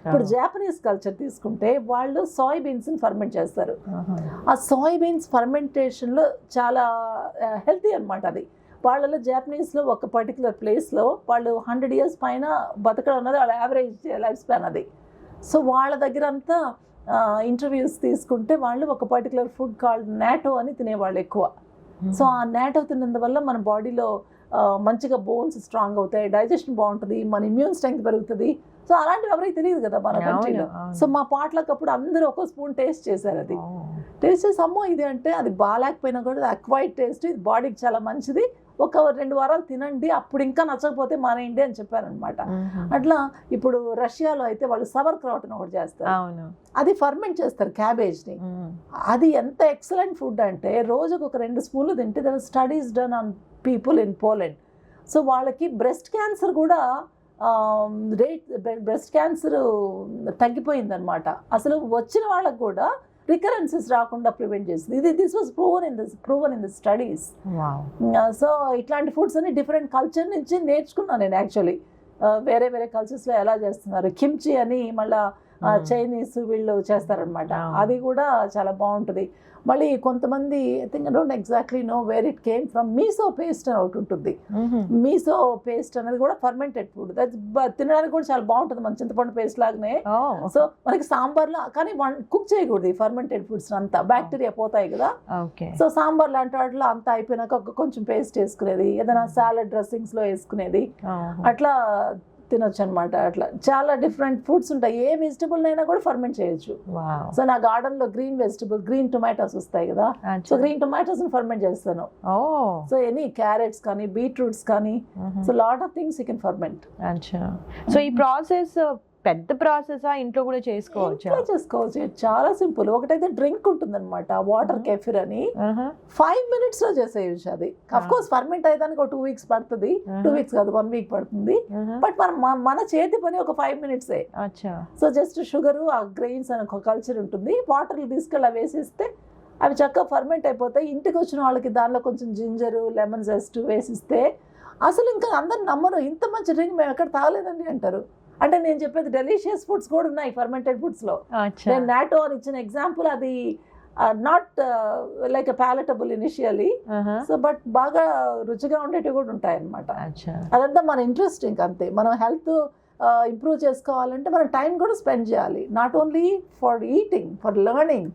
ఇప్పుడు Japanese culture తీసుకుంటే వాళ్ళు సోయ్ బీన్స్ని ఫర్మెంట్ చేస్తారు. ఆ సోయ్ బీన్స్ ఫర్మెంటేషన్లో చాలా హెల్తీ అనమాట. అది వాళ్ళలో జాపనీస్లో ఒక పర్టికులర్ ప్లేస్లో వాళ్ళు 100 years పైన బతకడం అన్నది వాళ్ళ యావరేజ్ లైఫ్ స్పాన్ అది. సో వాళ్ళ దగ్గర అంతా ఇంటర్వ్యూస్ తీసుకుంటే వాళ్ళు ఒక పర్టికులర్ ఫుడ్ కాల్డ్ నాటో అని తినేవాళ్ళు ఎక్కువ. సో ఆ నాటో తిన్నందువల్ల మన బాడీలో మంచిగా బోన్స్ స్ట్రాంగ్ అవుతాయి, డైజెషన్ బాగుంటుంది, మన ఇమ్యూన్ స్ట్రెంగ్త్ పెరుగుతుంది. సో అలాంటివి ఎవరికి తెలియదు కదా మన కంట్రీలో. సో మా పాటలకు అప్పుడు అందరూ ఒక స్పూన్ టేస్ట్ చేశారు. అది టేస్ట్ చేసి అమ్మో ఇది అంటే అది బాగాలేకపోయినా కూడా అక్వైట్ టేస్ట్, ఇది బాడీకి చాలా మంచిది, ఒక 2 వారాలు తినండి, అప్పుడు ఇంకా నచ్చకపోతే మానేయండి అని చెప్పారనమాట. అట్లా ఇప్పుడు రష్యాలో అయితే వాళ్ళు సవర్ క్రౌట్ అని ఒకటి చేస్తారు. అది ఫర్మెంట్ చేస్తారు క్యాబేజ్ని. అది ఎంత ఎక్సలెంట్ ఫుడ్ అంటే రోజుకు ఒక 2 స్పూన్లు తింటే there studies done on people in Poland. So వాళ్ళకి బ్రెస్ట్ క్యాన్సర్ కూడా బ్రెస్ట్ క్యాన్సర్ తగ్గిపోయిందనమాట. అసలు వచ్చిన వాళ్ళకు కూడా రికరెన్సెస్ రాకుండా ప్రివెంట్ చేస్తుంది. This was proven in the studies. So ఇట్లాంటి ఫుడ్స్ అన్ని డిఫరెంట్ కల్చర్ నుంచి నేర్చుకున్నాను నేను యాక్చువల్లీ. వేరే వేరే కల్చర్స్లో ఎలా చేస్తున్నారు. కిమ్చి అని మళ్ళీ చైనీస్ వీళ్ళు చేస్తారనమాట. అది కూడా చాలా బాగుంటుంది. మళ్ళీ కొంతమంది I think I don't exactly know where it came from. Miso paste అని ఒకటి ఉంటుంది. మీసో పేస్ట్ అనేది కూడా ఫర్మెంటెడ్ ఫుడ్. తినడానికి కూడా చాలా బాగుంటుంది, మన చింతపండు పేస్ట్ లాగానే. సో మనకి సాంబార్లో కానీ కుక్ చేయకూడదు ఈ ఫర్మెంటెడ్ ఫుడ్స్ అంతా, బ్యాక్టీరియా పోతాయి కదా. సో సాంబార్ లాంటి వాటిలో అంతా అయిపోయినాక కొంచెం పేస్ట్ వేసుకునేది, ఏదైనా సాలడ్ డ్రెస్సింగ్స్లో వేసుకునేది, అట్లా తినొచ్చు అనమాట. అట్లా చాలా డిఫరెంట్ ఫుడ్స్ ఉంటాయి. ఏ వెజిటబుల్ అయినా కూడా ఫర్మెంట్ చేయొచ్చు. సో నా గార్డెన్లో గ్రీన్ టొమాటోస్ వస్తాయి కదా, సో గ్రీన్ టొమాటోస్ ఫర్మెంట్ చేస్తాను. సో ఎనీ క్యారెట్స్ కానీ బీట్రూట్స్ కానీ, so lot of things you can ferment. So ఈ ప్రాసెస్ పెద్ద ప్రాసెస్ ఇంట్లో కూడా చేసుకోవచ్చు. చాలా సింపుల్. ఒకటైతే డ్రింక్ ఉంటుంది అనమాట, వాటర్ కెఫిర్ అని, 5 minutes లో చేసేయచ్చు. అది అఫ్ కోర్స్ ఫర్మెంట్ అయ్యేదానికి ఒక 2 weeks పడుతుంది. 2 weeks కాదు, 1 week పడుతుంది. బట్ మన చేతి పని ఒక 5 minutes. సో జస్ట్ షుగర్, ఆ గ్రెయిన్స్ అని ఒక కల్చర్ ఉంటుంది, వాటర్లు తీసుకెళ్ళి వేసేస్తే అవి చక్కగా ఫర్మెంట్ అయిపోతాయి. ఇంటికి వచ్చిన వాళ్ళకి దానిలో కొంచెం జింజరు, లెమన్ జెస్ట్ వేసిస్తే అసలు ఇంకా అందరు నమ్మరు, ఇంత మంచి డ్రింక్ మేము ఎక్కడ తాగలేదండి అంటారు. అంటే నేను చెప్పేది డెలిషియస్ ఫుడ్స్ కూడా ఉన్నాయి ఫర్మెంటెడ్ ఫుడ్స్లో. నేను నాటో అని ఇచ్చిన ఎగ్జాంపుల్, అది not like palatable initially, so but బాగా రుచిగా ఉండేటివి కూడా ఉంటాయి అన్నమాట. అదంతా మన ఇంట్రెస్ట్. ఇంకంతే, మనం హెల్త్ ఇంప్రూవ్ చేసుకోవాలంటే మనం టైం కూడా స్పెండ్ చేయాలి. Not only for eating, for learning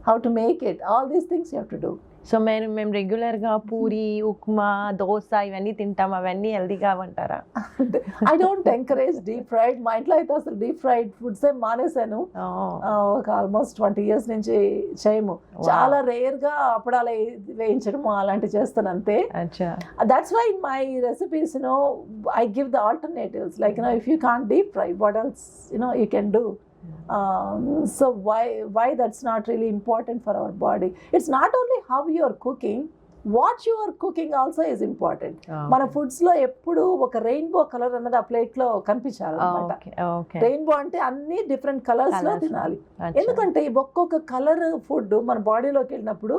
how to make it. All these things you have to do. So మేము రెగ్యులర్గా పూరి, ఉప్మా, దోశ ఇవన్నీ తింటాం, అవన్నీ హెల్దీగా అంటారా? I don't encourage deep fried. మా ఇంట్లో అయితే అసలు డీప్ ఫ్రైడ్ ఫుడ్స్ మానేశాను. ఒక ఆల్మోస్ట్ 20 years నుంచి చేయము. చాలా రేర్గా అప్పుడాలు వేయించడము అలాంటివి చేస్తాను అంతే. That's why in my recipes I give the alternatives. Like if you can't deep fry, what else you can do. So why that's not really important for our body. It's not only how you are cooking, what you are cooking also is important. మన foods లో ఎప్పుడు ఒక rainbow colour అన్నది ఆ plate లో కనిపించాలన్నమాట. Rainbow అంటే అన్ని different colours లో తినాలి. ఎందుకంటే ఒక్కొక్క కలర్ ఫుడ్ మన బాడీలోకి వెళ్ళినప్పుడు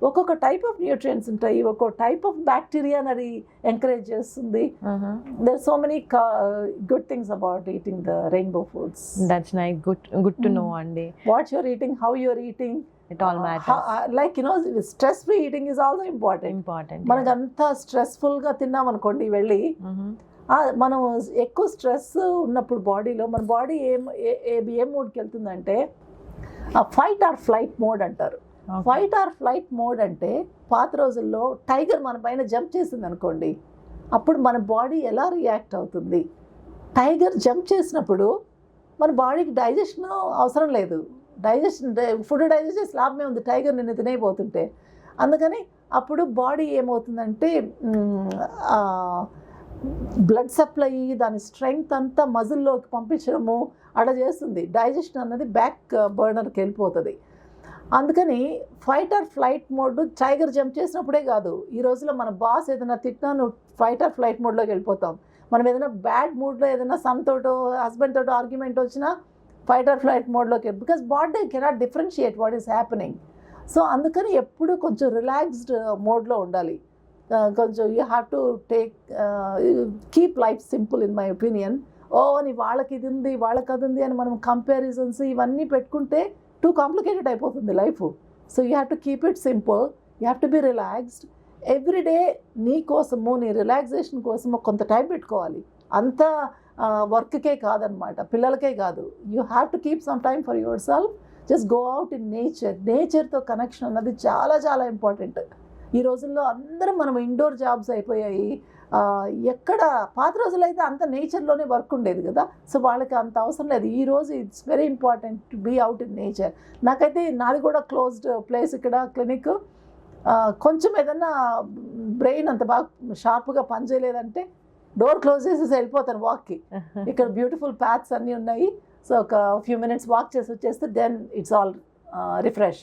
ఒక్కొక్క టైప్ ఆఫ్ న్యూట్రియంట్స్ ఉంటాయి, ఒక్కొక్క టైప్ ఆఫ్ బ్యాక్టీరియా అది ఎంకరేజ్ చేస్తుంది. There so many good things about eating the rainbow foods. That's nice, good to know అండి. What you are eating, how you are eating, it all matters. Like stress free eating is also important. మనకు అంతా stressful గా తిన్నాం అనుకోండి వెళ్ళి, మనం ఎక్కువ stress ఉన్నప్పుడు బాడీలో మన బాడీ ఏ మోడ్కి వెళ్తుందంటే ఫైట్ ఆర్ ఫ్లైట్ మోడ్ అంటారు. ఫైట్ ఆర్ ఫ్లైట్ మోడ్ అంటే పాత రోజుల్లో టైగర్ మన పైన జంప్ చేసింది అనుకోండి, అప్పుడు మన బాడీ ఎలా రియాక్ట్ అవుతుంది? టైగర్ జంప్ చేసినప్పుడు మన బాడీకి డైజెషన్ అవసరం లేదు. ఫుడ్ డైజెస్ట్ చేసి లాభమే ఉంది టైగర్ నిన్ను తినేయబోతుంటే. అందుకని అప్పుడు బాడీ ఏమవుతుందంటే బ్లడ్ సప్లై, దాని స్ట్రెంగ్త్ అంతా మజిల్లోకి పంపించడము అలా చేస్తుంది. డైజెషన్ అన్నది బ్యాక్ బర్నర్కి వెళ్ళిపోతుంది. అందుకని fight or flight mode tiger jump చేసినప్పుడే కాదు, ఈ రోజులో మన బాస్ ఏదైనా తిట్టినా నువ్వు ఫైట్ ఆర్ ఫ్లైట్ మోడ్లోకి వెళ్ళిపోతాం. మనం ఏదైనా బ్యాడ్ మూడ్లో ఏదైనా సన్తోటో హస్బెండ్ తోటో ఆర్గ్యుమెంట్ వచ్చినా ఫైట్ ఆర్ ఫ్లైట్ మోడ్లోకి, because body cannot differentiate what is happening. So అందుకని ఎప్పుడు కొంచెం రిలాక్స్డ్ మోడ్లో ఉండాలి. కొంచెం you have to keep life simple in my opinion. ఓ అని వాళ్ళకి ఇది ఉంది వాళ్ళకి అది ఉంది అని మనం కంపారిజన్స్ ఇవన్నీ పెట్టుకుంటే టూ కాంప్లికేటెడ్ అయిపోతుంది life. So you have to keep it simple, you have to be relaxed. Everyday నీ కోసము నీ రిలాక్సేషన్ కోసము కొంత టైం పెట్టుకోవాలి. అంత వర్క్కే కాదనమాట, పిల్లలకే కాదు. You have to keep some time for yourself. Just go out in nature. నేచర్తో కనెక్షన్ అన్నది చాలా చాలా ఇంపార్టెంట్. ఈ రోజుల్లో అందరం మనం ఇండోర్ జాబ్స్ అయిపోయాయి. ఎక్కడ పాత రోజుల్లో అయితే అంత నేచర్లోనే వర్క్ ఉండేది కదా, సో వాళ్ళకి అంత అవసరం లేదు. ఈ రోజు it's very important to be out in nature. నాకైతే నాది కూడా క్లోజ్డ్ ప్లేస్ ఇక్కడ క్లినిక్. కొంచెం ఏదన్నా బ్రెయిన్ అంత బాగా షార్ప్గా పనిచేయలేదంటే డోర్ క్లోజ్ చేసేసి వెళ్ళిపోతాను వాక్కి. ఇక్కడ బ్యూటిఫుల్ ప్యాథ్స్ అన్నీ ఉన్నాయి. సో ఒక ఫ్యూ మినిట్స్ వాక్ చేసి వచ్చేస్తే దెన్ ఇట్స్ ఆల్ రిఫ్రెష్.